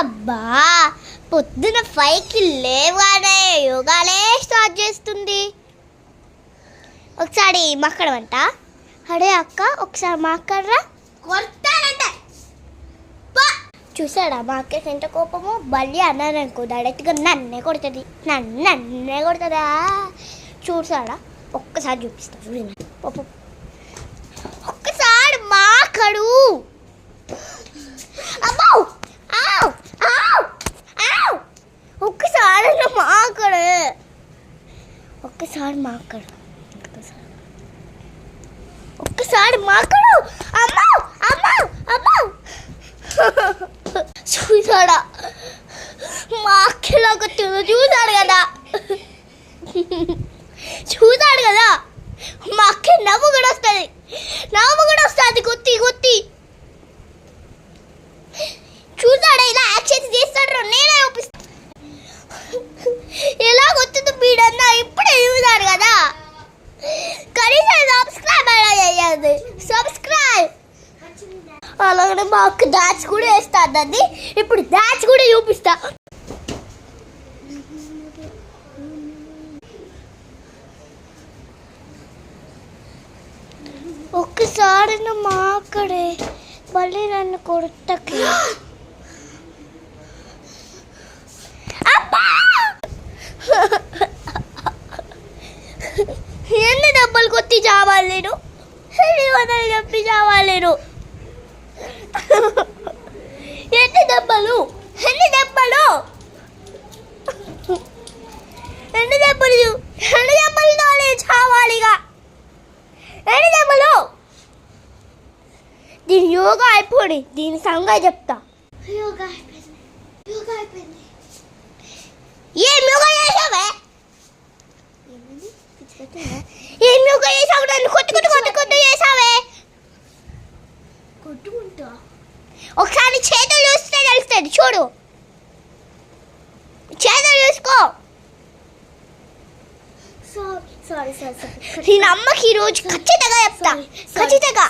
అబ్బా పొద్దున 5కి లేవానే యోగాలే స్టార్ట్ చేస్తుంది. ఒకసారి మాట్లాడమంట. అడే అక్క ఒకసారి మాట్లాడరా. కొడతానంటే చూసాడా మా అక్కకి ఎంత కోపము. బల్లి అన్నారనుకో డైరెక్ట్గా నన్నే కొడుతుంది. నన్నే కొడుతుందా చూసాడా. ఒక్కసారి చూపిస్తాను. ఒక్కసారి మాట్లాడు. అమ్మో ఒక్కసారి మాట్లాడు. ఒక్కసారి మాట్లాడు. అమ్మో అమ్మో అమ్మో చూసాడా మా అక్కలాగా చూసాడు కదా మా అక్క నవ్వు కూడా వస్తుంది గుత్తి చూసాడా ఇలా యాక్షన్ చేస్తాడు. నేనే చూపిస్తాను ఎలా గుర్తుంది వీడన్నా ఇప్పుడే చూసాడు కదా. కనీసం సబ్స్క్రైబ్ అలాగనే మా అక్క డాన్స్ కూడా వేస్తాదండి. ఇప్పుడు డాన్స్ కూడా చూపిస్తా. ఒక్కసారి మా అక్కడే మళ్ళీ నన్ను కొడుతకి. ఎన్ని దెబ్బలు కొట్టి చావాలి నేను. ఎన్ని వందలు చెప్పి చావాలి నేను. ఎన్ని దెబ్బలు చావాలిగా. ఎన్ని దెబ్బలు. దీని యోగా అయిపోయి దీని సంగతి చెప్తా. యోగా అయిపోయింది. ఏం యోగా చేసావే. ఏం యోగా చేసావు. నన్ను కొట్టు చేసావే. కొట్టుకుంటా. ఒకసారి చేతులు చూస్తే తెలుస్తుంది. చూడు చేతులు చూసుకో. సారీ నేను అమ్మకి ఈరోజు ఖచ్చితంగా చెప్తా. ఖచ్చితంగా.